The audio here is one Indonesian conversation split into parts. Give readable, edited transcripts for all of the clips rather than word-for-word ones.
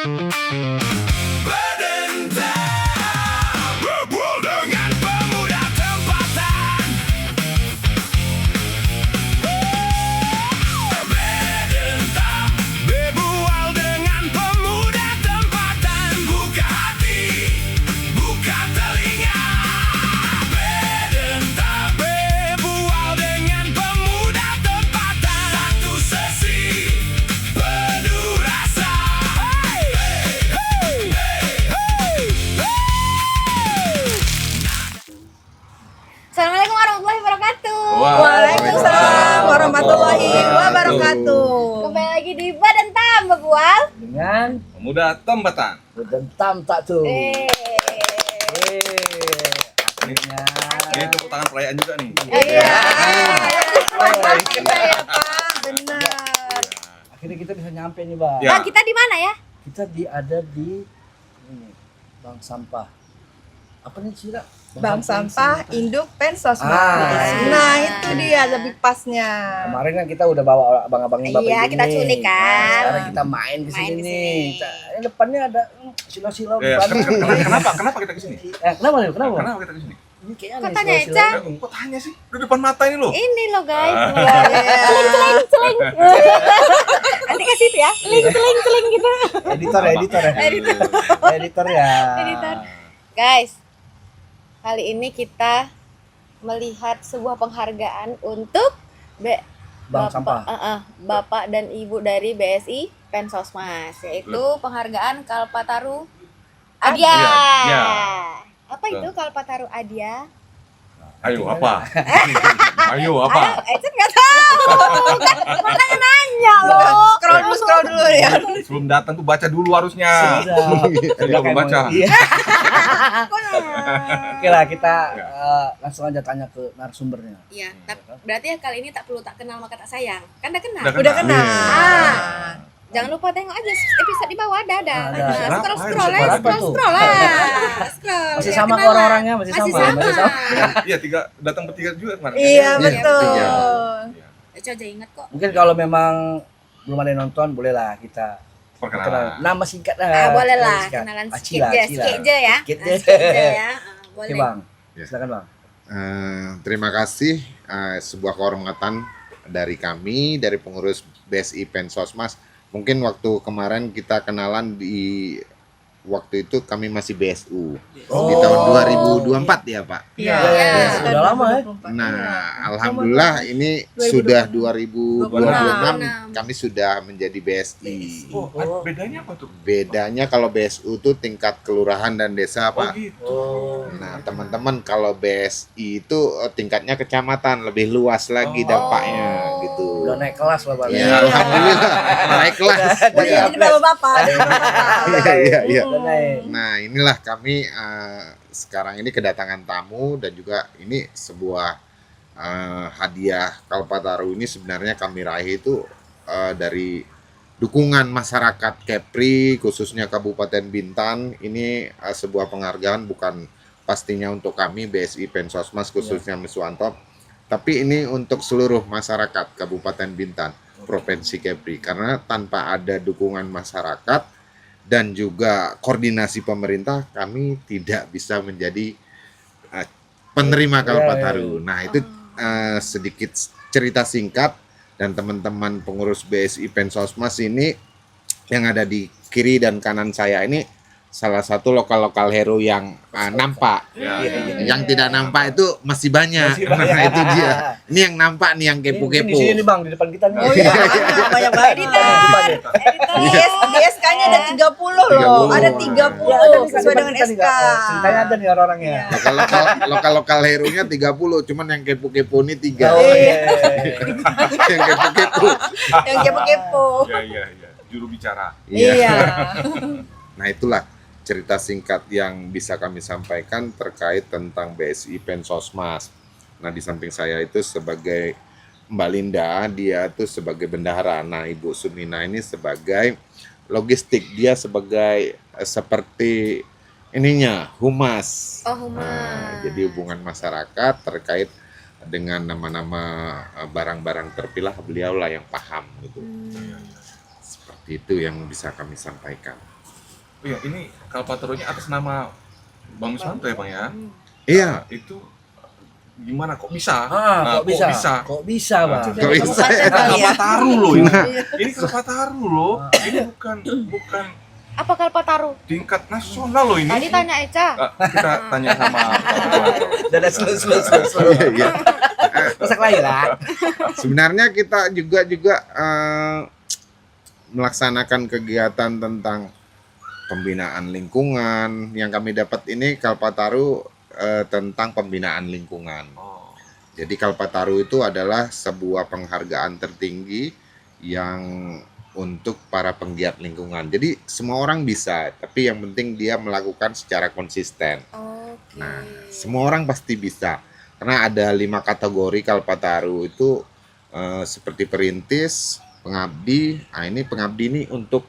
Berbual dengan pemuda tempatan. Berdentang, berbual dengan pemuda tempatan. Buka hati, buka telinga. Berdentang, berbual dengan pemuda tempatan. Satu sesi penuh rasa. Hey, hey, hey, hey, hey. Assalamualaikum warahmatullahi wabarakatuh. Waalaikumsalam warahmatullahi wabarakatuh. Kembali lagi di Badan Tam Berbual. Dengan Pemuda Tempatan. berdentam tak tuh. Ini, ini tepuk tangan perayaan juga nih. Iya. Kita ya Pak, benar. Akhirnya kita bisa nyampe nih, Bang. Ya. Bang, kita di mana ya? Kita ada di ini, Bank Sampah. Apa nih, Cira? Bank Sampah Induk Pensosmas. Ah. Nah, itu dia lebih pasnya. Kemarin kan kita udah bawa abang-abangin Bapak Iya, Ibu kita nih. culik kan. Nah, sekarang kita main ke Main sini ke nih. sini. Ini depannya ada silo-silo Ya, depan. kenapa kita ke sini? Kenapa nih? Kenapa? Kenapa kita ke sini? Ini kayaknya Kok nih tanya, silo-silo. Eca? Kok tanya sih? Udah depan mata ini loh. Ini loh guys. Iya. Celing. Nanti kasih itu ya. Celing gitu. Editor ya. Editor ya. Editor. Guys, kali ini kita melihat sebuah penghargaan untuk Bank Sampah. Bapak dan Ibu dari BSI Pensosmas, yaitu penghargaan Kalpataru Adia. Iya. Apa itu Kalpataru Adia? Ayo apa? Ayo apa? Ecet nggak tahu. Kan nanya loh. Scroll dulu ya. Sebelum datang tuh baca dulu harusnya. Jadi belum baca. Iya. Oke lah, kita Ya. langsung aja tanya ke narasumbernya. Iya, berarti ya kali ini tak perlu tak kenal maka tak sayang. Kan udah kenal. Udah Udah kenal. Ah. Jangan lupa tengok aja episode di bawah ada. Ada. Nah, scroll Apa lah, tuh? scroll lah. Scroll. Masih biar sama kok kenalan. orang-orangnya, masih sama. Iya, datang bertiga juga kemarin. Iya, Iya, betul. Iya. Coba ingat kok. Mungkin kalau memang belum ada yang nonton, bolehlah kita Perkenalan. kenalan. Nama singkat Boleh lah, singkat. kenalan Acila, sedikit Acila. aja ya. Sedikit Nah, aja. sedikit aja ya. Boleh. Oke, Bang. Ya. Silakan, Bang. Terima kasih, sebuah kehormatan dari kami, dari pengurus BSI Pensosmas. Mungkin waktu kemarin kita kenalan waktu itu kami masih BSU di tahun 2024 ya Pak. Iya. Sudah lama ya. Nah, alhamdulillah ini sudah 2026 kami sudah menjadi BSI. Oh, bedanya apa tuh? Bedanya kalau BSU itu tingkat kelurahan dan desa Oh Pak. gitu. Nah, teman-teman kalau BSI itu tingkatnya kecamatan, lebih luas lagi dampaknya gitu. Udah naik kelas lah, Bang. Ya, alhamdulillah naik kelas. Udah jadi bapak-bapak. Iya. Udah naik. Nah, inilah kami sekarang ini kedatangan tamu dan juga ini sebuah hadiah Kalpataru ini sebenarnya kami raih itu dari dukungan masyarakat Kepri khususnya Kabupaten Bintan. Ini sebuah penghargaan bukan pastinya untuk kami BSI Pensosmas khususnya Miswanto, tapi ini untuk seluruh masyarakat Kabupaten Bintan, Provinsi Kepri, karena tanpa ada dukungan masyarakat dan juga koordinasi pemerintah kami tidak bisa menjadi penerima Kalpataru. Nah, itu sedikit cerita singkat, dan teman-teman pengurus BSI Pensosmas ini yang ada di kiri dan kanan saya ini salah satu lokal hero yang nampak. Ya, Yang tidak nampak itu masih banyak. Masih banyak. Nah, itu dia. Ini yang nampak nih, yang Ini di kepo-kepo. sini nih, Bang, di depan kita nih. Oh iya, banyak banget. Di SK-nya ada 30 loh. 30. Ada 30 sesuai dengan SK. Ceritanya ada nih orang-orangnya. Lokal hero-nya 30, cuman yang kepo-kepo ini 3. Oh, iya. Yang kepo-kepo. Yang kepo-kepo. Iya. Juru bicara. Iya. Nah, itulah cerita singkat yang bisa kami sampaikan terkait tentang BSI Pensosmas. Nah, di samping saya itu sebagai Mbak Linda, dia tuh sebagai bendahara. Nah, Ibu Sumina ini sebagai logistik, dia sebagai seperti ininya humas. Oh, humas. Nah, jadi hubungan masyarakat terkait dengan nama-nama barang-barang terpilah, beliau lah yang paham gitu. Seperti itu yang bisa kami sampaikan. Iya, ini Kalpatarunya atas nama Bang Wismanto ya, Bang ya? Iya. Itu gimana kok bisa? Kok bisa? Kok bisa? Kok bisa, Bang? Kok bisa? Kalpataru loh ini. Ini Kalpataru loh. Ini bukan Apa Kalpataru? tingkat nasional loh ini. Tadi tanya Eca. Kita tanya sama Udah slow. Iya, iya. Masak lagi lah. Sebenarnya kita juga melaksanakan kegiatan tentang pembinaan lingkungan. Yang kami dapat ini Kalpataru tentang pembinaan lingkungan. Oh. Jadi Kalpataru itu adalah sebuah penghargaan tertinggi yang untuk para penggiat lingkungan. Jadi semua orang bisa, tapi yang penting dia melakukan secara konsisten. Oke. Nah, semua orang pasti bisa. Karena ada 5 kategori Kalpataru itu seperti perintis, pengabdi. Nah, ini pengabdi ini untuk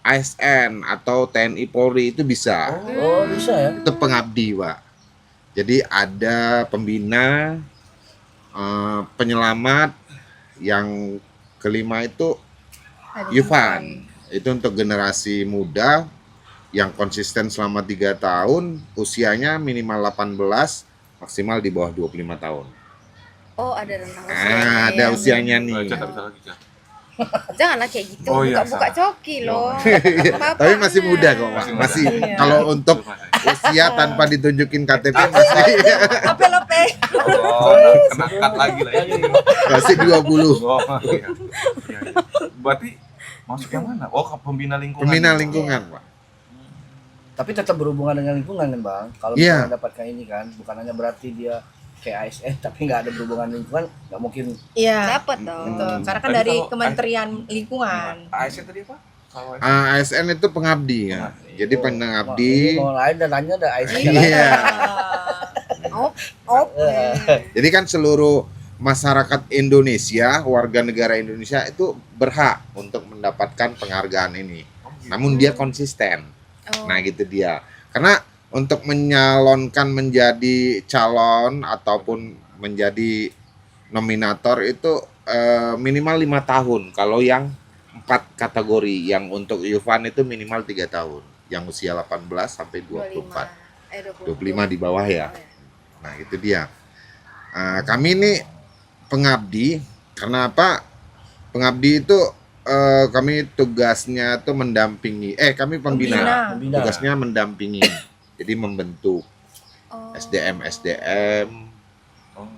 ASN atau TNI Polri itu bisa. Oh, bisa ya? Itu pengabdi, Pak. Jadi ada pembina, penyelamat, yang kelima itu Yufan. Itu untuk generasi muda yang konsisten selama 3 tahun, usianya minimal 18, maksimal di bawah 25 tahun. Oh, ada rentang usianya. Ada ya. usianya nih. Eca tak bisa lagi, Eca. Janganlah kayak gitu, Oh, iya, buka-buka salah. coki loh. Tapi masih muda kok, Pak. Masih kalau untuk usia tanpa ditunjukin KTP masih Apa lope? Oh, kena cut lagi lah ya. masih 20. Oh, iya. Iya. Berarti masuk yang mana? Oh, ke pembina lingkungan. Pembina lingkungan, Pak. Tapi tetap berhubungan dengan lingkungan kan, Bang? Kalau Iya. misalnya dapatkan ini kan, bukan hanya berarti dia kayak ASN tapi nggak ada berhubungan lingkungan, nggak mungkin. Iya. Dapat dong. Betul. Karena kan Tadi dari kalau- Kementerian Lingkungan. ASN tadi apa? Kalau ASN. ASN itu pengabdi ya. Jadi Ini pengabdi. mau lain dan lainnya ada ASN. Iya. Oke. Jadi kan seluruh masyarakat Indonesia, warga negara Indonesia itu berhak untuk mendapatkan penghargaan ini. Namun dia konsisten. Oh. Nah, gitu dia. Karena untuk menyalonkan menjadi calon ataupun menjadi nominator itu minimal 5 tahun. Kalau yang 4 kategori, yang untuk Yufan itu minimal 3 tahun. Yang usia 18 sampai 24. 25 di bawah ya. Nah, itu dia. Kami ini pengabdi. Karena apa? Pengabdi itu kami tugasnya itu mendampingi. Kami pembina. Pembina. Tugasnya mendampingi. Jadi membentuk Oh. SDM. Oh.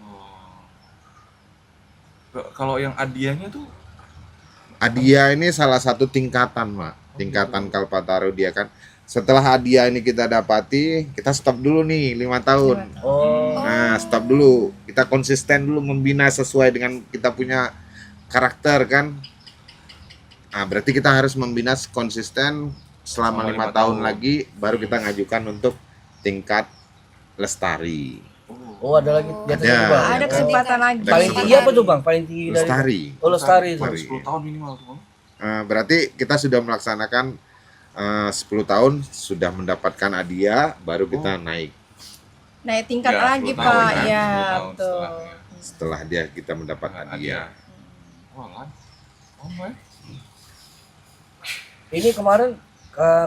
Kalau yang adianya tuh Adia ini salah satu tingkatan, Mak. Tingkatan Kalpataru dia kan. Setelah Adia ini kita dapati, kita stop dulu nih 5 tahun. Oh, Nah, stop dulu. Kita konsisten dulu membina sesuai dengan kita punya karakter kan. Nah, berarti kita harus membina konsisten selama 5 tahun lagi, baru kita ngajukan untuk tingkat lestari. oh ada lagi di atasnya Ada. juga. Ada kesempatan lagi. Paling tinggi apa tuh, Bang? Paling tinggi dari Lestari. Oh, lestari. Lestari. 10 tahun minimal tuh, Bang. Berarti kita sudah melaksanakan 10 tahun sudah mendapatkan hadiah, baru kita naik. Naik tingkat Ya, lagi, 10 tahun, Pak. kan? Ya, 10 tahun betul. setelahnya. Setelah dia kita mendapat hadiah. Wah, kan? Oh, my. Ini kemarin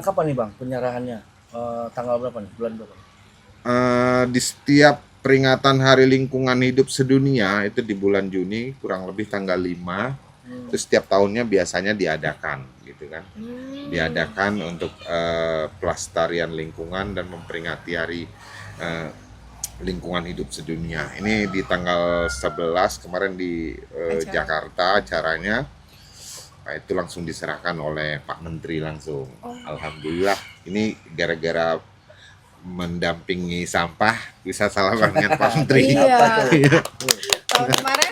kapan nih, Bang, penyerahannya? Tanggal berapa nih? Bulan berapa? Di setiap peringatan Hari Lingkungan Hidup Sedunia itu di bulan Juni, kurang lebih tanggal 5. Itu setiap tahunnya biasanya diadakan gitu kan. Diadakan untuk pelestarian lingkungan dan memperingati Hari Lingkungan Hidup Sedunia. Ini di tanggal 11 kemarin di Jakarta acaranya. Nah, itu langsung diserahkan oleh Pak Menteri langsung. Alhamdulillah. Ini gara-gara mendampingi sampah bisa salaman dengan Pak Menteri. Iya. Tahun kemarin,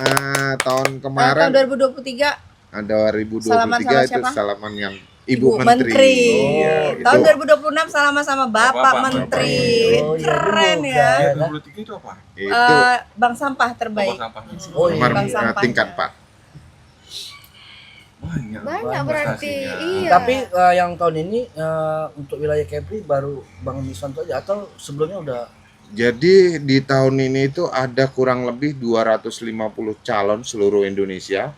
Tahun tahun kemarin 2023 ada 2023 Salaman sama itu siapa? salaman yang Ibu Ibu Menteri. Iya, itu. Tahun 2026 sama-sama Bapak Bapak Menteri. Oh, iya Keren juga. ya. Ya, 2023 itu apa? Itu Bank sampah terbaik. Sampah. Oh, iya. nomor Bank sampah. tingkat Pak. Banyak. Banyak berarti. prestasinya. Iya. Tapi yang tahun ini untuk wilayah Kepri baru Bang Wismanto aja atau sebelumnya udah? Jadi di tahun ini itu ada kurang lebih 250 calon seluruh Indonesia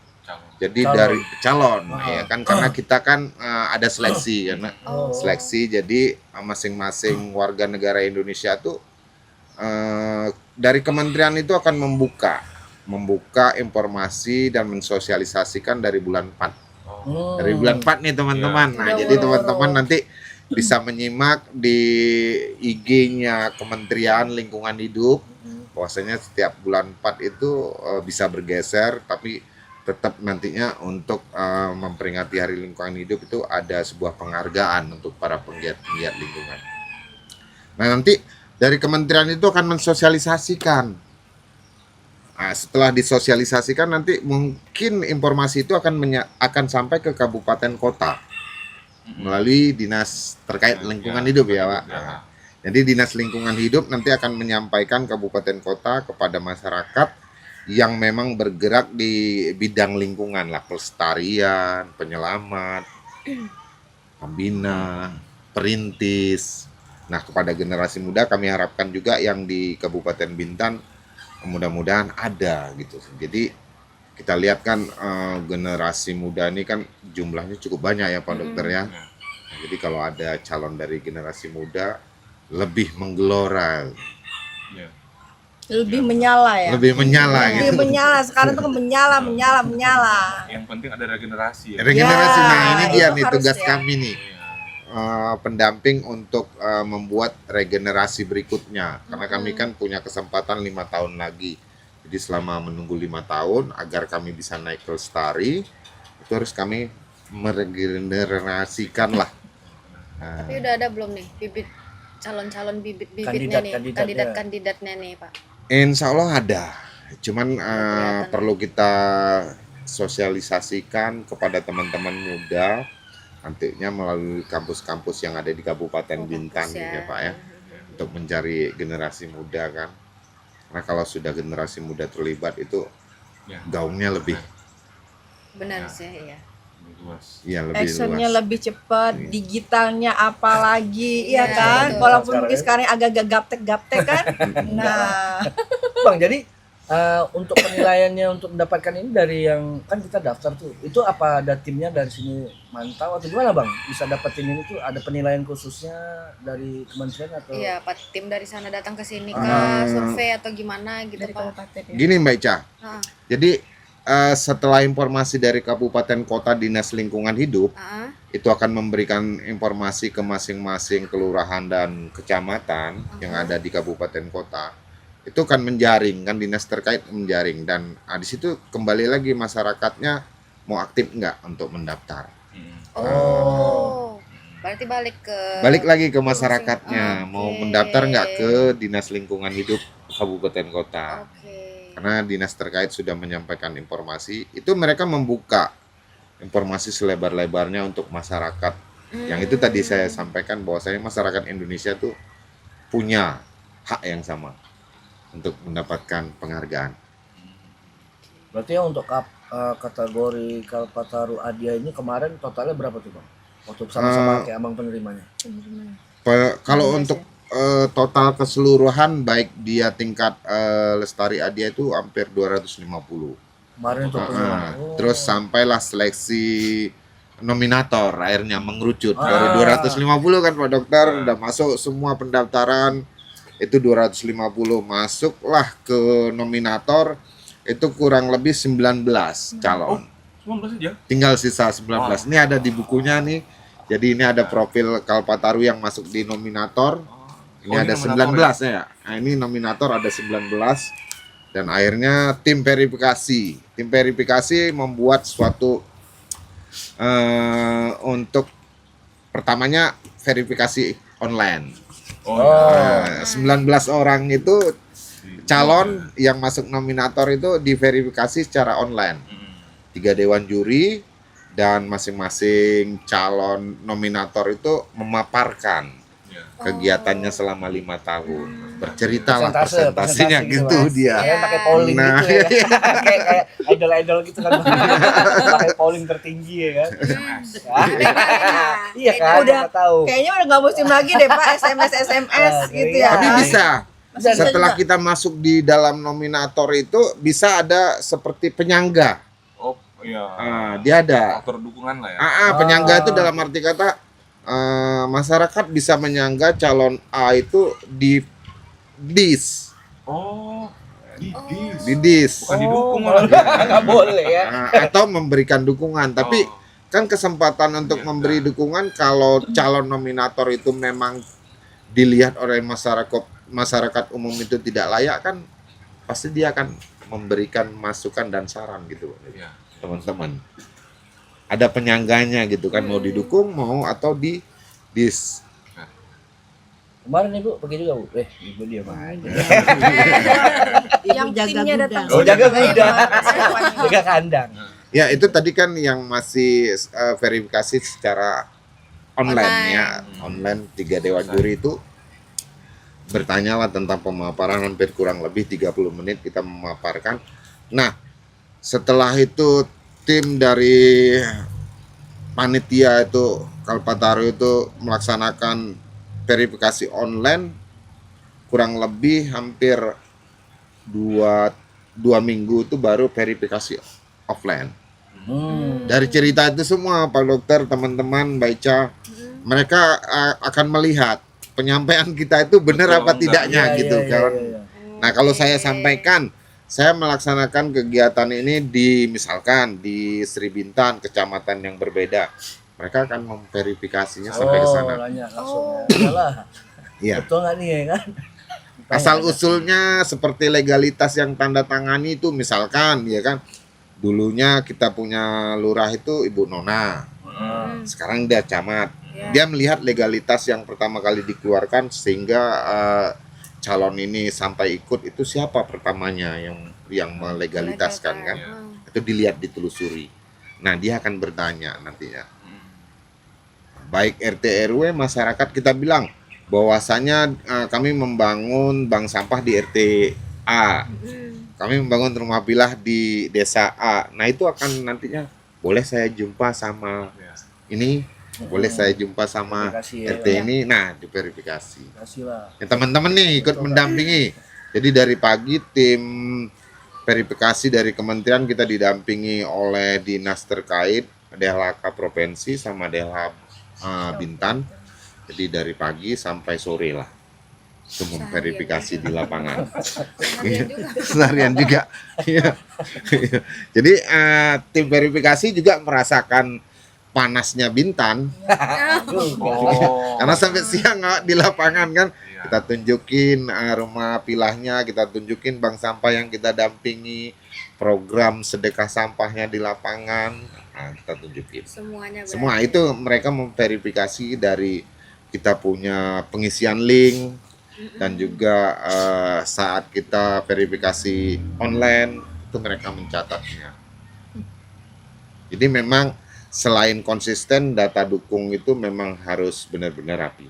Jadi Calon. dari calon Ah. ya kan, karena kita kan ada seleksi karena Oh. seleksi, jadi masing-masing warga negara Indonesia tuh dari kementerian itu akan membuka informasi dan mensosialisasikan dari bulan 4. Dari bulan 4 nih teman-teman. Iya. Nah, Udah jadi woro-woro. teman-teman nanti bisa menyimak di IG-nya Kementerian Lingkungan Hidup. Bahwasanya setiap bulan 4 itu bisa bergeser, tapi tetap nantinya untuk memperingati Hari Lingkungan Hidup itu ada sebuah penghargaan untuk para penggiat-penggiat lingkungan. Nah, nanti dari kementerian itu akan mensosialisasikan. Nah, setelah disosialisasikan nanti mungkin informasi itu akan sampai ke kabupaten kota melalui dinas terkait lingkungan hidup ya, Pak. Nah, jadi dinas lingkungan hidup nanti akan menyampaikan kabupaten kota kepada masyarakat yang memang bergerak di bidang lingkungan lah, pelestarian, penyelamat, pembina, perintis. Nah, kepada generasi muda kami harapkan juga yang di Kabupaten Bintan mudah-mudahan ada gitu. Jadi kita lihat kan generasi muda ini kan jumlahnya cukup banyak ya Pak Dokter ya. Nah, jadi kalau ada calon dari generasi muda lebih menggelora, Lebih menyala ya. lebih menyala Lebih gitu. menyala. Sekarang tuh kan menyala. Yang penting ada regenerasi ya. Regenerasi, Ya, nah ini dia itu nih harus tugas ya. kami nih. Pendamping untuk membuat regenerasi berikutnya, karena kami kan punya kesempatan 5 tahun lagi. Jadi selama menunggu 5 tahun agar kami bisa naik ke lestari, itu harus kami meregenerasikan lah. Nah, Tapi udah ada belum nih bibit calon-calon bibit-bibitnya nih, Kandidat-kandidatnya. kandidat-kandidatnya nih, Pak? insya Allah ada, cuman Kelihatan. perlu kita sosialisasikan kepada teman-teman muda nantinya melalui kampus-kampus yang ada di Kabupaten Oh, Bintan kampus ya Pak ya, untuk mencari generasi muda kan. Karena kalau sudah generasi muda terlibat itu Ya. gaungnya lebih, Benar Ya. sih ya. Luas. ya lebih Actionnya luas. lebih cepat, digitalnya apalagi, iya Iya, kan? betul. Walaupun Sekarang mungkin ya. sekarang agak-agak gaptek-gaptek kan. Nah, Bang, jadi untuk penilaiannya untuk mendapatkan ini dari yang kan kita daftar tuh, itu apa ada timnya dari sini mantau atau gimana Bang? Bisa dapetin ini tuh ada penilaian khususnya dari kementerian atau? Iya, Pak, tim dari sana datang ke sini Ah. kah, survei atau gimana gitu, dari Pak? kabupaten ya. Gini Mbak Ica, Ah, jadi setelah informasi dari Kabupaten Kota Dinas Lingkungan Hidup ah, itu akan memberikan informasi ke masing-masing kelurahan dan kecamatan yang ada di kabupaten kota. Itu kan menjaring, kan dinas terkait menjaring, dan di situ kembali lagi masyarakatnya mau aktif nggak untuk mendaftar. Oh, berarti Balik lagi ke masyarakatnya, Oke. mau mendaftar nggak ke dinas lingkungan hidup kabupaten kota. Oke. Karena dinas terkait sudah menyampaikan informasi, itu mereka membuka informasi selebar-lebarnya untuk masyarakat. Yang itu tadi saya sampaikan bahwasanya masyarakat Indonesia tuh punya hak yang sama untuk mendapatkan penghargaan. Berarti ya untuk kategori Kalpataru Adia ini kemarin totalnya berapa tuh Bang? Waktu sama-sama kayak abang penerimanya. Kalau untuk total keseluruhan baik dia tingkat Lestari Adia itu hampir 250. Kemarin itu Terus sampailah seleksi nominator, akhirnya mengerucut Ah. dari 250 kan Pak Dokter, udah masuk semua pendaftaran itu 250, masuklah ke nominator itu kurang lebih 19 calon. 19 aja. Tinggal sisa 19. Ini ada di bukunya nih. Jadi ini ada profil Kalpataru yang masuk di nominator. Ini Oh, ini ada nominator 19 ya. Nah, ini nominator ada 19 dan akhirnya tim verifikasi. Tim verifikasi membuat suatu untuk pertamanya verifikasi online. Oh, Nah, 19 orang itu calon yang masuk nominator itu diverifikasi secara online. 3 dewan juri dan masing-masing calon nominator itu memaparkan kegiatannya selama 5 tahun. Berceritalah presentasinya presentasi gitu Mas. dia. Kalian pakai polling Nah, gitu ya. kayak idol-idol gitu kan. Pakai polling tertinggi ya kan. Iya kan? Udah. Kita tahu. Kayaknya udah nggak musim lagi deh Pak, SMS gitu ya. Tapi bisa. Bisa Setelah juga. kita masuk di dalam nominator itu bisa ada seperti penyangga. Oh, Iya. Dia ada. Faktor dukungan lah ya. Penyangga itu dalam arti kata masyarakat bisa menyangga calon A itu di dis, Oh, didis. di dis. Bukan didukung malah. Nggak boleh ya. Atau memberikan dukungan. Tapi kan kesempatan untuk memberi dukungan kalau calon nominator itu memang dilihat oleh masyarakat umum itu tidak layak, kan pasti dia akan memberikan masukan dan saran gitu, Iya. teman-teman. Ada penyangganya gitu kan, mau didukung mau atau di dis. Kemarin ibu pergi juga bu. Ibu diam aja. Yang jaga timnya gudang. datang. Oh, jaga gudang. Siapa nih? Jaga kandang. Ya itu tadi kan yang masih verifikasi secara online ya, online 3 dewan juri itu bertanyalah tentang pemaparan hampir kurang lebih 30 menit kita memaparkan. Nah, setelah itu tim dari panitia itu Kalpataru itu melaksanakan verifikasi online kurang lebih hampir dua minggu itu baru verifikasi offline. Dari cerita itu semua Pak Dokter, teman-teman baca, mereka akan melihat penyampaian kita itu benar apa tidaknya gitu kan. Nah, kalau saya sampaikan, saya melaksanakan kegiatan ini misalkan di Sri Bintan, kecamatan yang berbeda. Mereka akan memverifikasinya sampai ke sana. Nanya langsung. Iyalah. Iya. Betul nggak nih ya kan? Asal usulnya seperti legalitas yang tanda tangani itu misalkan ya kan. Dulunya kita punya lurah itu Ibu Nona. Sekarang dia camat. Dia melihat legalitas yang pertama kali dikeluarkan sehingga calon ini sampai ikut itu siapa pertamanya yang melegalitaskan kan. Itu dilihat, ditelusuri. Nah, dia akan bertanya nantinya. Baik RT RW masyarakat kita bilang bahwasanya kami membangun bank sampah di RT A. Kami membangun rumah pilah di desa A. Nah, itu akan nantinya boleh saya jumpa sama ini, boleh saya jumpa sama RT ini. Nah, diverifikasi. Ya, teman-teman nih ikut mendampingi. Jadi dari pagi tim verifikasi dari kementerian kita didampingi oleh dinas terkait, DLHK provinsi sama DLH Bintan. Jadi dari pagi sampai sore lah itu memverifikasi di lapangan. Seharian juga. Iya. Jadi tim verifikasi juga merasakan panasnya Bintan. Karena sampai siang di lapangan kan kita tunjukin rumah pilahnya, kita tunjukin bank sampah yang kita dampingi, program sedekah sampahnya di lapangan. Nah, kita tunjukin. Semua itu mereka memverifikasi dari kita punya pengisian link dan juga saat kita verifikasi online itu mereka mencatatnya. Jadi memang selain konsisten, data dukung itu memang harus benar-benar rapi.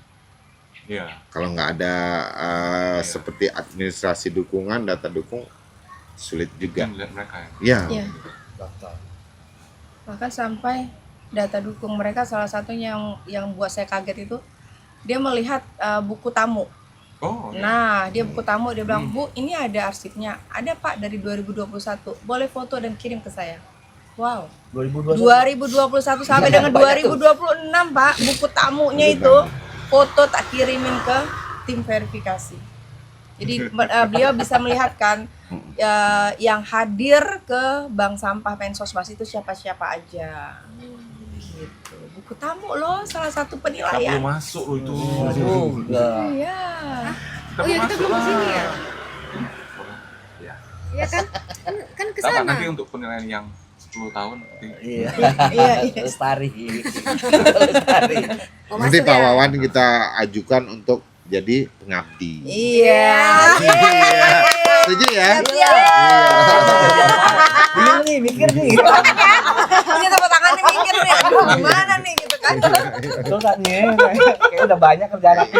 Iya. Kalau nggak ada seperti administrasi dukungan, data dukung sulit juga. Lihat mereka ya. Iya. Bahkan sampai data dukung mereka salah satunya yang buat saya kaget itu dia melihat buku tamu. Oh. Nah, dia buku tamu, dia bilang, "Bu, ini ada arsipnya. Ada Pak dari 2021. Boleh foto dan kirim ke saya." Wow. 2021 sampai dengan 2026, Pak, buku tamunya itu foto tak kirimin ke tim verifikasi. Jadi beliau bisa melihatkan yang hadir ke bank sampah Pensosmas itu siapa-siapa aja. Gitu. Buku tamu loh, salah satu Kita penilaian. belum masuk loh itu. Iya. Oh iya, kita belum kesini ya? Ya. Iya kan? Kan Tapi kesana. nanti untuk penilaian yang 10 tahun nanti. Iya. Iya. Lestari. Oh, Nanti masuk Pak ya? Wawan kita ajukan untuk jadi pengabdi. Iya. Setuju ya? Bingung nih, mikir nih. Ini tepuk tangan nih mikir nih, aduh gimana nih gitu kan. Betul nggak nih? Kayak udah banyak kerjaan aku.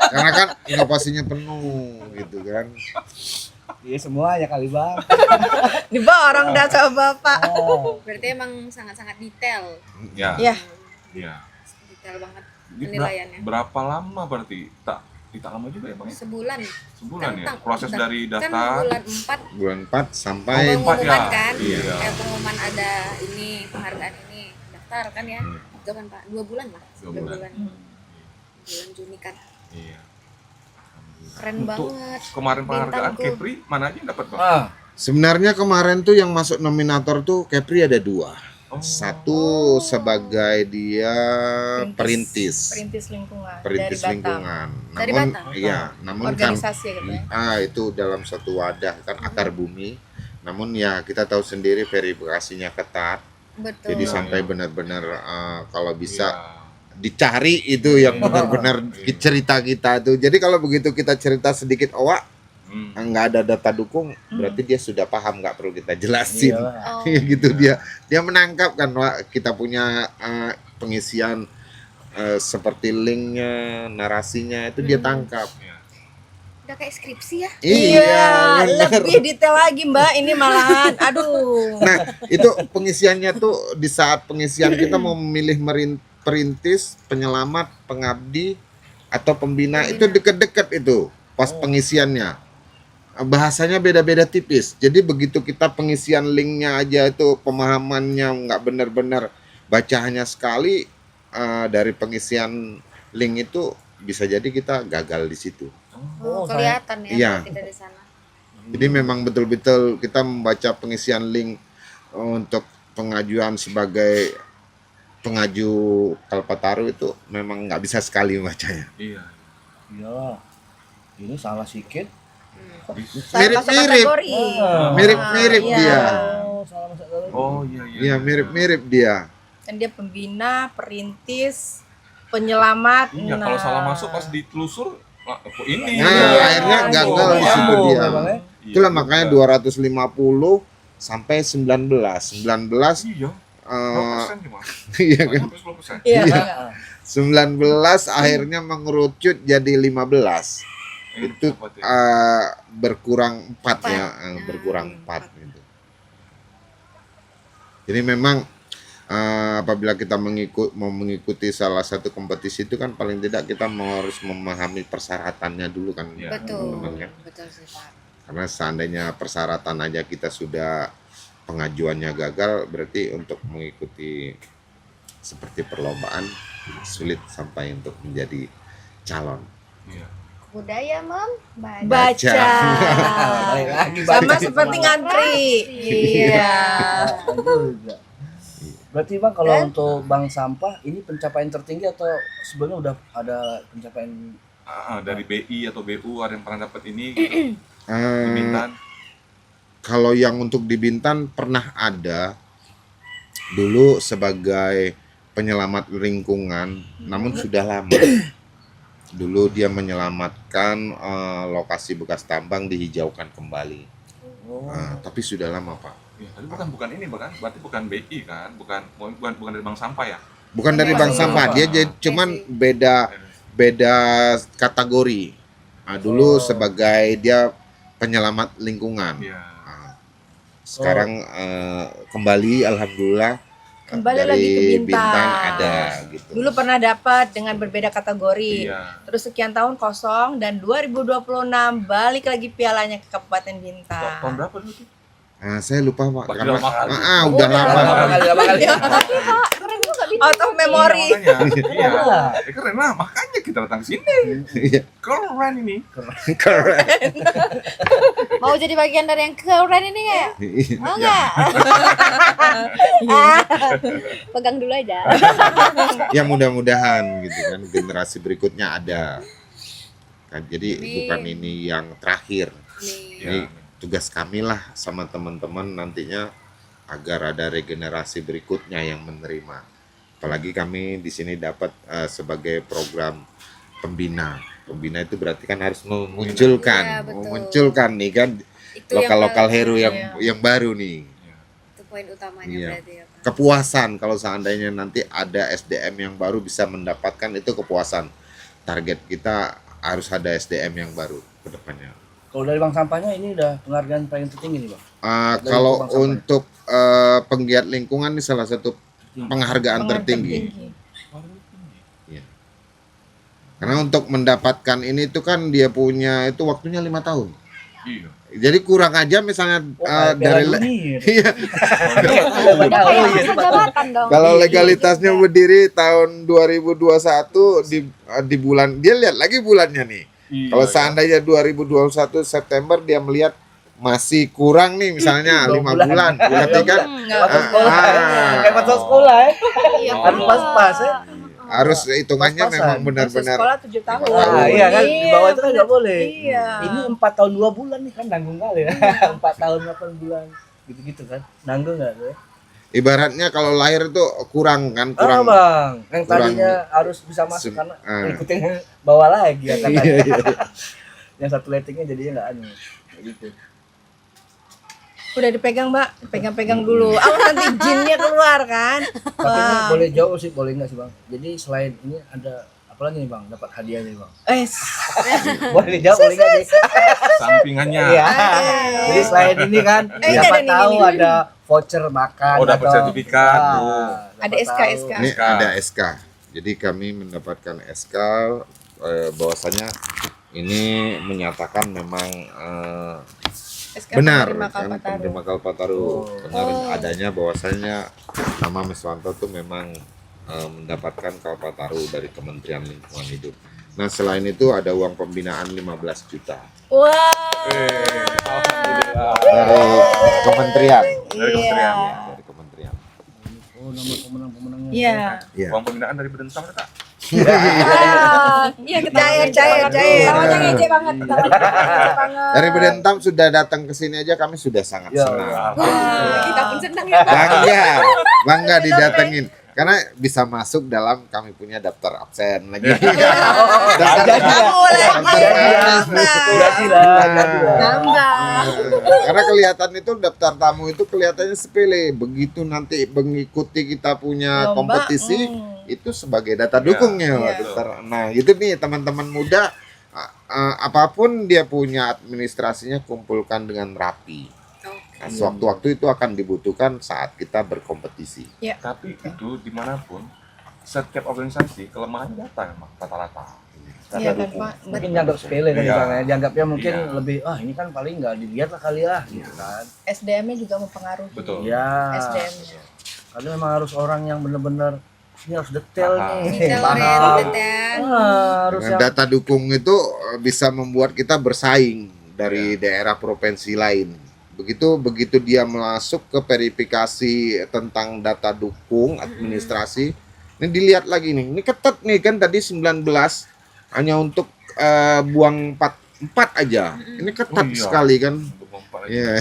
Karena kan inovasinya penuh gitu kan. Iya semuanya kali bang. Diborong dah sama Bapak. Berarti emang sangat-sangat detail. Ya. Ya. Iya. Detail banget Jadi penilaiannya. berapa lama berarti tak Kita lama juga ya Bang ya? Sebulan. Sebulan ya? Kan Proses dari Kan daftar. bulan 4 Bulan 4 sampai Empat pengumuman ya? kan, Iya. pengumuman ada ini penghargaan ini daftar kan ya, Hmm. itu kan Pak 2 bulan lah, 2 2 bulan. bulan, bulan Juni kan, Iya. keren Untuk banget. kemarin penghargaan Bintangku. Kepri mana aja yang dapat Bang? sebenarnya kemarin tuh yang masuk nominator tuh Kepri ada 2. Oh. Satu sebagai dia perintis lingkungan perintis dari Batam. lingkungan. Dari Namun Batam? iya, namun kan Organisasi gitu ya. itu dalam satu wadah kan akar bumi. Namun ya kita tahu sendiri verifikasinya ketat. Betul. Jadi Iya, sampai iya. benar-benar kalau bisa Iya. dicari itu yang benar-benar cerita kita tuh. Jadi kalau begitu kita cerita sedikit nggak ada data dukung, berarti dia sudah paham, nggak perlu kita jelasin. Oh, Gitu dia menangkap kan, Wak, kita punya pengisian seperti linknya, narasinya itu dia tangkap. udah kayak skripsi ya. Iya, benar. lebih detail lagi Mbak, ini malahan aduh. Nah, itu pengisiannya tuh di saat pengisian kita mau memilih perintis, penyelamat, pengabdi atau pembina, itu deket-deket itu pas pengisiannya. Bahasanya beda-beda tipis. Jadi begitu kita pengisian linknya aja itu pemahamannya nggak benar-benar, baca hanya sekali dari pengisian link itu bisa jadi kita gagal di situ. Kelihatan ya Iya. kalau tidak di sana. Jadi memang betul-betul kita membaca pengisian link untuk pengajuan sebagai pengaju Kalpataru itu memang nggak bisa sekali membacanya. Iya. Iya. Ini salah sikit. Salah masuk Mirip-mirip. kategori. Mirip-mirip Iya. dia. Salah masuk kategori. Oh iya iya. Iya, mirip-mirip dia. Kan dia pembina, perintis, penyelamat. Iya, kalau salah masuk pas ditelusur ini. Nah, Iya. akhirnya gagal di Iya. situ dia. Iya. Itulah makanya 250 sampai 19. 19 Iya. 10% cuma. iya kan? Sampai 10%. Iya. 19 akhirnya mengerucut jadi 15. Itu Dapat ya. berkurang 4 ya, berkurang 4 gitu. Jadi memang apabila kita mau mengikuti salah satu kompetisi itu kan paling tidak kita harus memahami persyaratannya dulu kan, Iya. Betul. teman-teman kan. Betul sih Pak. Karena seandainya persyaratan aja kita sudah pengajuannya gagal, berarti untuk mengikuti seperti perlombaan sulit sampai untuk menjadi calon. Iya. Budaya Mom, Baca. Balik lagi, Sama balik. seperti ngantri. Iya. Juga. Berarti Bang kalau untuk bank sampah ini pencapaian tertinggi atau sebelumnya udah ada pencapaian? Dari BI atau BU ada yang pernah dapat ini gitu. Di Eh, Bintan. Kalau yang untuk di Bintan pernah ada dulu sebagai penyelamat lingkungan, namun sudah lama. Dulu dia menyelamatkan lokasi bekas tambang dihijaukan kembali. Oh. Tapi sudah lama, Pak. Ya, tapi bukan ini bukan, berarti bukan BI kan, bukan dari bank sampah ya. Bukan dari bank sampah, dia cuman beda kategori. Dulu sebagai dia penyelamat lingkungan. Iya. Sekarang kembali alhamdulillah Kembali dari lagi ke Bintan. ada gitu. Dulu pernah dapat dengan berbeda kategori. Iya. Terus sekian tahun kosong dan 2026 balik lagi pialanya ke Kabupaten Bintan. Tahun berapa dulu tuh? Saya lupa, Pak. Berarti Karena lama kali. udah lama. Lama kali. Keren juga Bin. Out of memory. Iya, makanya. Iya. Keren lah, makanya kita datang ke sini. Iya. Keren ini. Keren. Mau jadi bagian dari yang keren ini nggak? Mau nggak? Pegang dulu aja. Ya mudah-mudahan gitu kan generasi berikutnya ada. Kan, jadi Amin. bukan ini yang terakhir. Nih. Ini tugas kami lah sama teman-teman nantinya agar ada regenerasi berikutnya yang menerima. Apalagi kami di sini dapat sebagai program pembina. Pembina itu berarti kan harus Iya, memunculkan, betul. memunculkan nih kan Itu yang lokal-lokal paling- hero Iya. yang baru nih. Itu poin utamanya Iya. berarti ya Pak. Kepuasan kalau seandainya nanti ada SDM yang baru bisa mendapatkan itu kepuasan. Target kita harus ada SDM yang baru ke depannya. Kalau dari bank sampahnya ini udah penghargaan paling tertinggi nih Bang. Dari Kalau bank sampah. untuk penggiat lingkungan ini salah satu penghargaan tertinggi. Tertinggi. Iya. Karena untuk mendapatkan ini itu kan dia punya itu waktunya 5 tahun. Iya. Jadi kurang aja misalnya dari iya. Udah kayak masa jabatan dong. Kalau legalitasnya berdiri tahun 2021 di bulan dia lihat lagi bulannya nih. Kalau seandainya 2021 September dia melihat masih kurang nih misalnya 5 bulan, berarti kan Kayak masa sekolah ya. Iya, Harus pas-pas ya. harus hitungannya Pas-pasan. memang Masuk benar-benar sekolah 7 tahun. Iya kan, di bawah itu kan nggak boleh. Iya. Ini 4 tahun 2 bulan nih kan nanggung kali ya. 4 tahun 8 bulan gitu-gitu kan. Nanggung nggak tuh ya? ibaratnya kalau lahir itu kurang kan, Ah kurang. bang, yang kurang- tadinya harus bisa masuk karena Ah. ikutin bawah lagi ya kan. Iya, iya. Yang satu lettingnya jadinya nggak anu. Kayak gitu. Udah dipegang, Mbak. Pegang-pegang dulu. Awas nanti jinnya keluar kan. Tapi ini Wah. boleh jauh sih, boleh nggak sih bang? Jadi selain ini ada apa lagi nih bang? Dapat hadiah nih bang? Boleh jauh, boleh nggak sih? Sampingannya. Iya. Jadi selain ini kan, ini siapa ada nih, tahu ini. ada voucher makan. Oh, dapat atau- sertifikat, Ah, tuh. siapa Ada SK. tahu. Ini SK. ada SK. Jadi kami mendapatkan SK bahwasanya ini menyatakan memang SK benar penerima kan Kalpataru. penerima Kalpataru. Benar adanya bahwasanya nama Miswanto itu memang mendapatkan Kalpataru dari Kementerian Lingkungan Hidup. Nah, selain itu ada uang pembinaan 15 juta Wah. Alhamdulillah. dari kementerian. Dari kementerian. Ya, dari kementerian. Oh, nama pemenang-pemenangnya. Iya. Iya. Uang pembinaan dari Badan Usaha Kak. Iya, cair. Namanya ngece banget. Dari Bedentam sudah datang ke sini aja kami sudah sangat Ya, senang. Kita pun senang ya. Bangga didatengin. Karena bisa masuk dalam kami punya daftar absen lagi. Daftar Kamu lagi. Nambah. Karena kelihatan itu daftar tamu itu kelihatannya sepele. Begitu nanti mengikuti kita punya Lomba, kompetisi itu sebagai data dukungnya. Iya. Daftar. Nah, itu nih teman-teman muda apapun dia punya administrasinya kumpulkan dengan rapi. Nah, sewaktu-waktu itu akan dibutuhkan saat kita berkompetisi. Tapi itu dimanapun setiap organisasi kelemahannya data memang rata-rata. Iya kan, Pak. Mungkin dianggap sepele kan Iya. bang ya. Dianggapnya mungkin Iya. lebih, ini kan paling nggak dilihat lah kali ya, gitu kan. SDM-nya juga mempengaruhi. Betul. Iya. SDM-nya. Karena memang harus orang yang benar-benar ini harus detail Paham. nih. Detail Paham. oriented ya. Harus Dengan yang data dukung itu bisa membuat kita bersaing dari daerah provinsi lain. Begitu dia masuk ke verifikasi tentang data dukung administrasi, ini dilihat lagi nih. Ini ketat nih kan tadi 19 hanya untuk buang 4 aja. Ini ketat Oh, iya. sekali kan. Untuk memperoleh. Iya.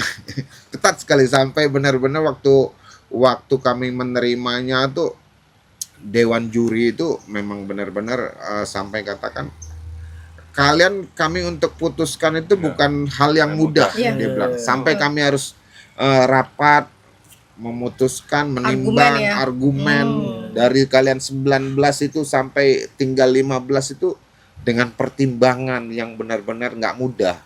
Ketat sekali sampai benar-benar waktu kami menerimanya tuh dewan juri itu memang benar-benar sampai katakan kami untuk putuskan itu bukan hal yang mudah Iya. dia bilang. Sampai kami harus rapat memutuskan menimbang Argumen ya. argumen dari kalian 19 itu sampai tinggal 15 itu dengan pertimbangan yang benar-benar nggak mudah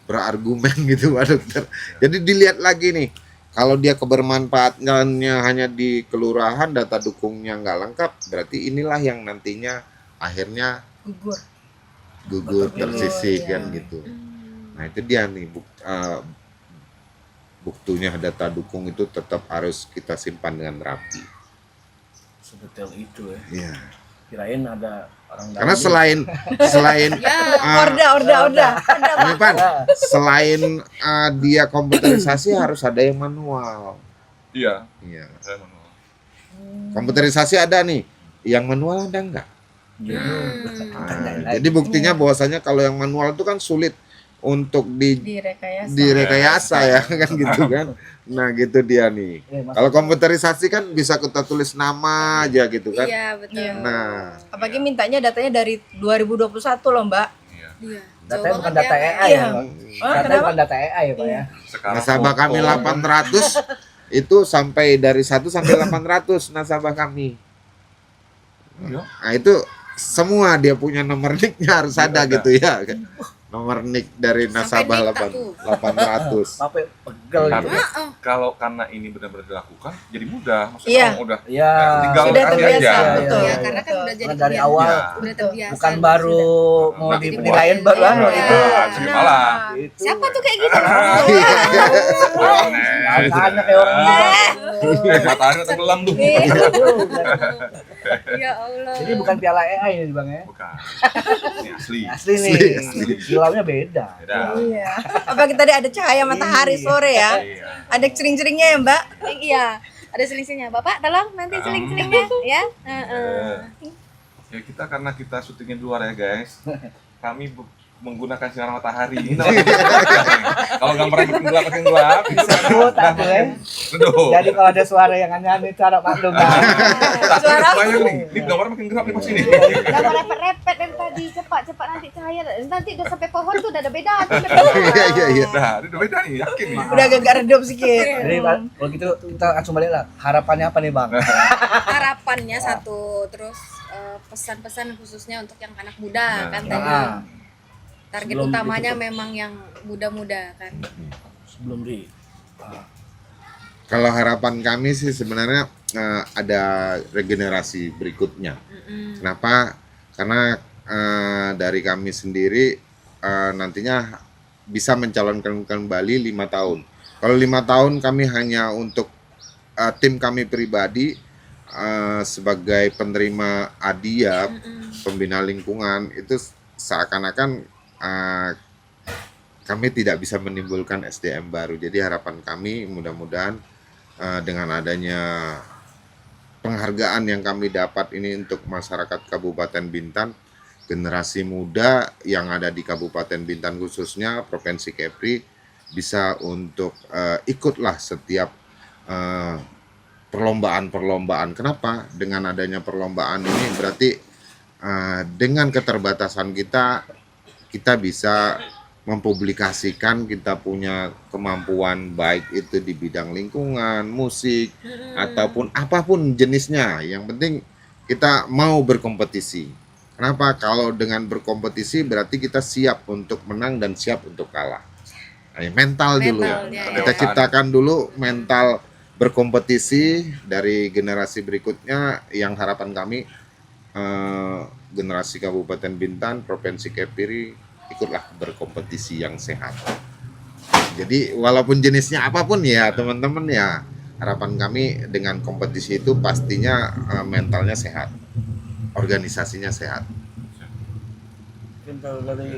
berargumen gitu Pak Dokter. Jadi dilihat lagi nih, kalau dia kebermanfaatannya hanya di kelurahan, data dukungnya nggak lengkap, berarti inilah yang nantinya akhirnya gugur tersisih kan gitu. Nah itu dia nih buktinya data dukung itu tetap harus kita simpan dengan rapi. sedetail itu ya. Iya. Kirain ada orang Karena dalam. selain Orda. ini Pan, selain dia komputerisasi harus ada yang manual. Iya. Iya. Saya manual. Komputerisasi ada nih, yang manual ada enggak? Jadi buktinya bahwasanya kalau yang manual itu kan sulit untuk direkayasa ya kan gitu kan. Nah gitu dia nih. Kalau komputerisasi kan bisa kita tulis nama aja gitu kan. Iya, betul. Nah, Apalagi mintanya datanya dari 2021 loh, Mbak. Iya. Iya. Datanya Jauh bukan banget data ya, AI Pak. ya, Bang. Datanya kenapa? bukan data AI ya, Pak ya. Sekarang nasabah kami 800 itu sampai dari 1 sampai 800 nasabah kami. Iya. Nah itu semua dia punya nomor nicknya harus ada gitu ya. nomor NIK dari nasabah NIK tak tuh. 800. Sampai pegel Tapi gitu. kalau karena ini benar-benar dilakukan, jadi mudah. Maksudnya Iya. orang udah Iya. tinggal Sudah kasih terbiasa, aja. betul. Ya, karena kan udah jadi Karena dari kebiasaan. awal Iya. Udah terbiasa. bukan baru mau Nah, di jadi penilaian buat- baru Iya. anu itu. Nah, jadi malah. Itu. Siapa tuh kayak gitu? Tanya kayak orang gila. Matahari tenggelam tuh. Ya Allah. Jadi bukan piala AI ini Bang ya. Bukan. Ini asli. Asli nih. Kilaunya beda. Beda. Iya. Apalagi tadi ada cahaya matahari Iya. sore ya. Iya. Ada cering-ceringnya ya, Mbak. Iya, ada seling-selingnya. Bapak, tolong nanti seling-selingnya ya. Ya kita karena kita syutingnya di luar ya guys. Kami menggunakan sinar matahari. Ini namanya kalau gambarnya makin gelap, Sebut aku ya. Aduh. Jadi kalau ada suara yang aneh-aneh cara maklum kan. Suara apa? Banyak nih. Ini gambar makin gelap nih pas ini. Jangan repet-repet dari tadi, cepat-cepat nanti cahaya. Nanti udah sampai pohon tuh udah ada beda. Iya, iya. Nah, ini udah beda nih, yakin nih. Udah agak redup sedikit. Jadi kalau gitu kita langsung balik lah. Harapannya apa nih Bang? Harapannya satu, terus pesan-pesan khususnya untuk yang anak muda kan tadi. Nah, Target sebelum utamanya ditutup. memang yang muda-muda kan. sebelum di Kalau harapan kami sih sebenarnya ada regenerasi berikutnya. Kenapa? Karena dari kami sendiri nantinya bisa mencalonkan kembali 5 tahun. Kalau 5 tahun kami hanya untuk tim kami pribadi sebagai penerima hadiah pembina lingkungan, itu seakan-akan kami tidak bisa menimbulkan SDM baru. Jadi harapan kami mudah-mudahan dengan adanya penghargaan yang kami dapat ini untuk masyarakat Kabupaten Bintan, generasi muda yang ada di Kabupaten Bintan khususnya Provinsi Kepri bisa untuk ikutlah setiap perlombaan-perlombaan. Kenapa? Dengan adanya perlombaan ini berarti dengan keterbatasan kita bisa mempublikasikan kita punya kemampuan baik itu di bidang lingkungan, musik, ataupun apapun jenisnya. Yang penting kita mau berkompetisi. Kenapa? Kalau dengan berkompetisi berarti kita siap untuk menang dan siap untuk kalah. Mental dulu. Mentalnya, Kita ya. ciptakan dulu mental berkompetisi dari generasi berikutnya. Yang harapan kami generasi Kabupaten Bintan, Provinsi Kepri ikutlah berkompetisi yang sehat. Jadi walaupun jenisnya apapun ya teman-teman ya, harapan kami dengan kompetisi itu pastinya mentalnya sehat, organisasinya sehat. mungkin kalau dari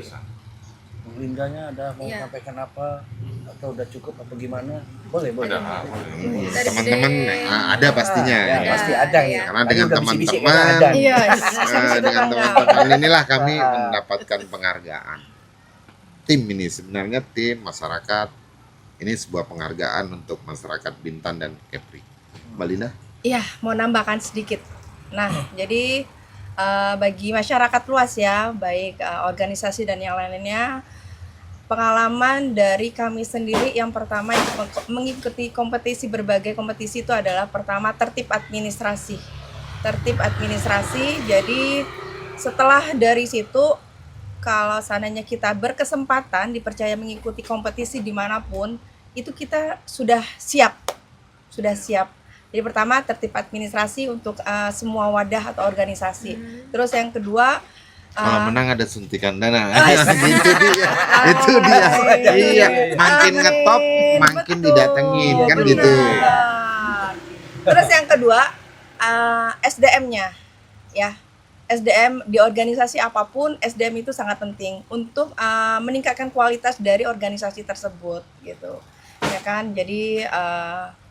Lindanya ada mau Iya. sampaikan apa atau udah cukup apa gimana? Boleh, boleh. Ada apa? Dari Teman-teman ada pastinya. Ya, ya. pasti ada Iya. ya. Karena Tadi dengan udah bisik-bisik teman-teman, kayaknya ada. Iya. Dengan teman-teman inilah kami mendapatkan penghargaan. Tim ini sebenarnya tim masyarakat. Ini sebuah penghargaan untuk masyarakat Bintan dan Kepri. Mbak Linda? Iya, mau nambahkan sedikit. Nah, jadi bagi masyarakat luas ya, baik organisasi dan yang lainnya, pengalaman dari kami sendiri yang pertama mengikuti kompetisi, berbagai kompetisi itu adalah pertama tertib administrasi. Tertib administrasi, jadi setelah dari situ kalau seandainya kita berkesempatan dipercaya mengikuti kompetisi dimanapun, itu kita sudah siap. Jadi pertama tertib administrasi untuk semua wadah atau organisasi. Terus yang kedua Kalau menang ada suntikan dana. Ah, itu dia. Itu dia. Iya, makin ngetop, makin Betul, didatengin kan benar. gitu. Terus yang kedua SDM-nya ya. SDM di organisasi apapun, SDM itu sangat penting untuk meningkatkan kualitas dari organisasi tersebut gitu. Ya kan? Jadi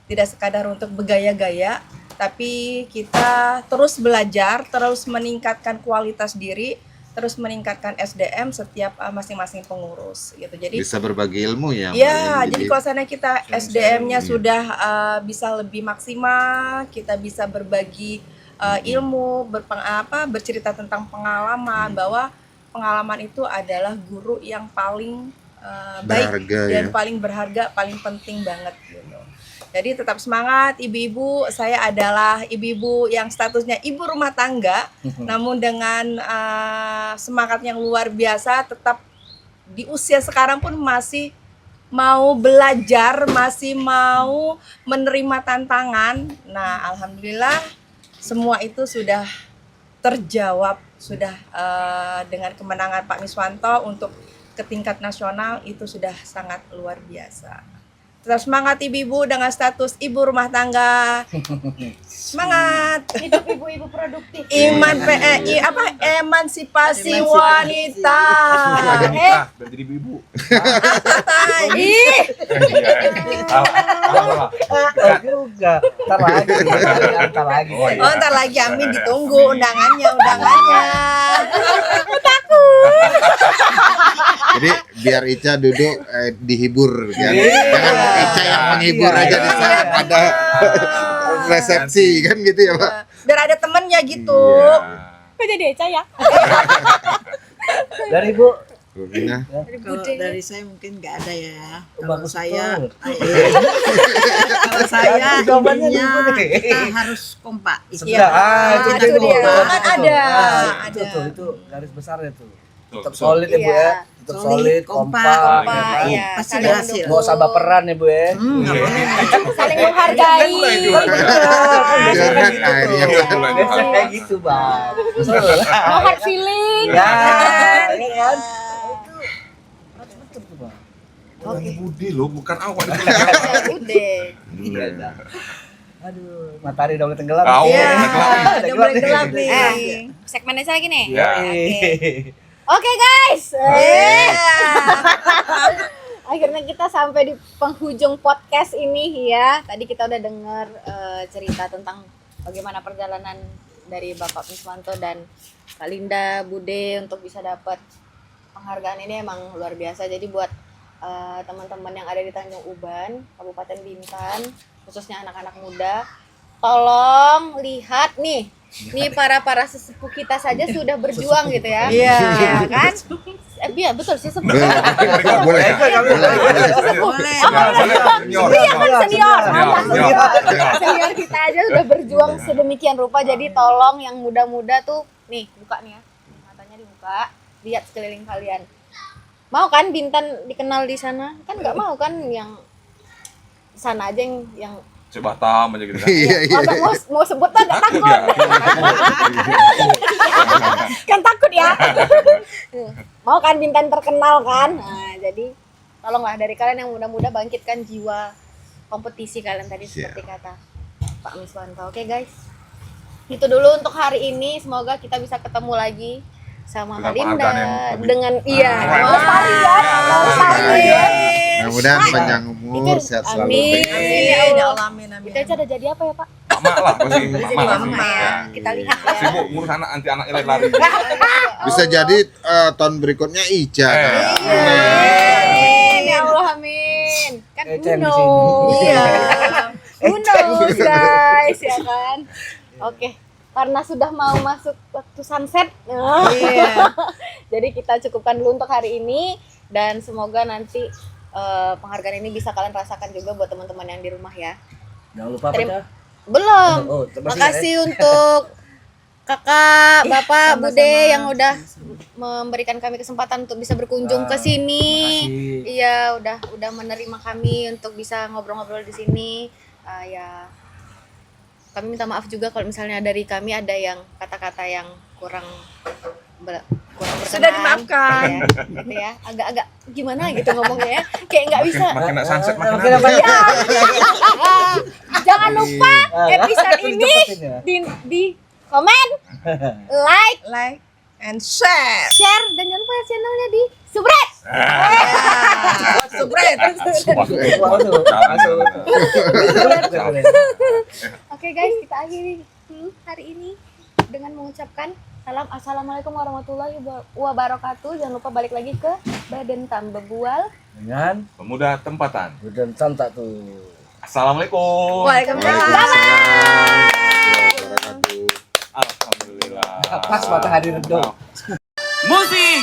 tidak sekadar untuk bergaya-gaya, tapi kita terus belajar, terus meningkatkan kualitas diri, terus meningkatkan SDM setiap masing-masing pengurus gitu. Jadi Bisa berbagi ilmu ya. Mbak ya, Lin. jadi kalau sana kita SDM-nya Iya. sudah bisa lebih maksimal, kita bisa berbagi ilmu, bercerita tentang pengalaman, bahwa pengalaman itu adalah guru yang paling baik Berharga, dan ya. paling berharga, paling penting banget gitu. Jadi tetap semangat ibu-ibu, saya adalah ibu-ibu yang statusnya ibu rumah tangga, namun dengan semangat yang luar biasa tetap di usia sekarang pun masih mau belajar, masih mau menerima tantangan. Nah, alhamdulillah semua itu sudah terjawab, sudah dengan kemenangan Pak Miswanto untuk ke tingkat nasional itu sudah sangat luar biasa. Tetap semangat ibu-ibu dengan status ibu rumah tangga. Semangat. Hidup ibu-ibu produktif. Emansipasi wanita. Kita dan jadi ibu. Ih, Juga. Ntar lagi. Oh, iya. oh ntar lagi Amin ditunggu undangannya. Jadi biar Ica duduk dihibur kan. Jangan Ica yang menghibur aja di saat ada resepsi kan gitu ya, Pak. Biar ada temennya gitu. Iya. Kok jadi Eca ya? Dari Ibu. Rufina. Kalau dari saya mungkin nggak ada ya. Kalau Bagus saya, betul. kalau saya Jawabannya intinya dulu nih. kita harus kompak. Sudah. Iya, itu dia. Kan ada. Itu garis besarnya tuh. Tetap Betul. solid ya Bu ya. Iya. Tetap Solid, solid, kompak. kompak. Pak, ya kan? iya. Pasti Saling berhasil. Nggak usah baperan ya Bu ya. Nggak boleh. Saling menghargai. Jangan akhirnya. Biasa kayak gitu Bang. No hard feeling. Ya, ya kan? Itu betul tuh Bang. Orang budi loh, bukan awak. Udah. Aduh, matahari udah mulai tenggelam. Tahu, Iya, udah gelap. udah mulai gelap nih. Segmen aja lagi nih. Ya. Oke guys. Iya. Akhirnya kita sampai di penghujung podcast ini ya. Tadi kita udah dengar cerita tentang bagaimana perjalanan dari Bapak Miswanto dan Kak Linda, Bude untuk bisa dapat penghargaan ini emang luar biasa. Jadi buat teman-teman yang ada di Tanjung Uban, Kabupaten Bintan, khususnya anak-anak muda, tolong lihat nih para sesepuh kita saja sudah berjuang gitu ya. Iya. Ya kan? Iya betul sih sepuh. Boleh. Boleh. Iya kan senior. Senior. Senior kita aja sudah berjuang sedemikian rupa. Jadi tolong yang muda-muda tuh nih buka nih ya. Matanya dibuka, lihat sekeliling kalian. Mau kan Bintan dikenal di sana? Kan nggak mau kan yang sana aja yang Batam aja gitu kan. Iya, iya. agak mau sebut tuh agak takut. Kan takut ya. Mau kan Bintan terkenal kan? Nah, jadi tolonglah dari kalian yang muda-muda bangkitkan jiwa kompetisi kalian tadi seperti kata Pak Miswanto. Oke guys. Itu dulu untuk hari ini. Semoga kita bisa ketemu lagi sama Dengan Kak Linda penghargaan yang lebih- dengan iya keren. lestari ya, lestari ya. Mudah-mudahan panjang umur, sehat selalu. Amin. Amin ya Allah, amin amin. Kita udah jadi apa ya Pak? Mak lah pasti. Jadi Mak lah. mama ya. Kita lihat ya. Sibuk ngurus anak, nanti anaknya lari. Bisa jadi tahun berikutnya Ica. kan? Amin ya Allah amin. Kan Eca di Uno. sini. Iya. Uno guys ya kan. Oke. Karena sudah mau masuk waktu sunset. Iya. Jadi kita cukupkan dulu untuk hari ini dan semoga nanti penghargaan ini bisa kalian rasakan juga buat teman-teman yang di rumah ya. Jangan lupa apa Terima- dah? Belum. Oh, Makasih untuk kakak, bapak, bude yang udah memberikan kami kesempatan untuk bisa berkunjung ke sini. Makasih. Iya, udah menerima kami untuk bisa ngobrol-ngobrol di sini. Ya, kami minta maaf juga kalau misalnya dari kami ada yang kata-kata yang kurang berkenan. Sudah dimaafkan. Ya, gitu ya. Agak-agak gimana gitu ngomongnya ya. Kayak nggak bisa. Makin sunset makin Makin apa ya? Jangan lupa episode Terus ini dapetin ya? di komen, like, Like and share. share, dan jangan lupa channelnya di subscribe. Subscribe. Waduh, masuk. Oke guys, kita akhiri hari ini dengan mengucapkan assalamualaikum warahmatullahi wabarakatuh. Jangan lupa balik lagi ke Badan Tambebual. Dengan Pemuda tempatan. udah santak tuh. Assalamualaikum. Waalaikumsalam. Alhamdulillah. Pas matahari redup. Musik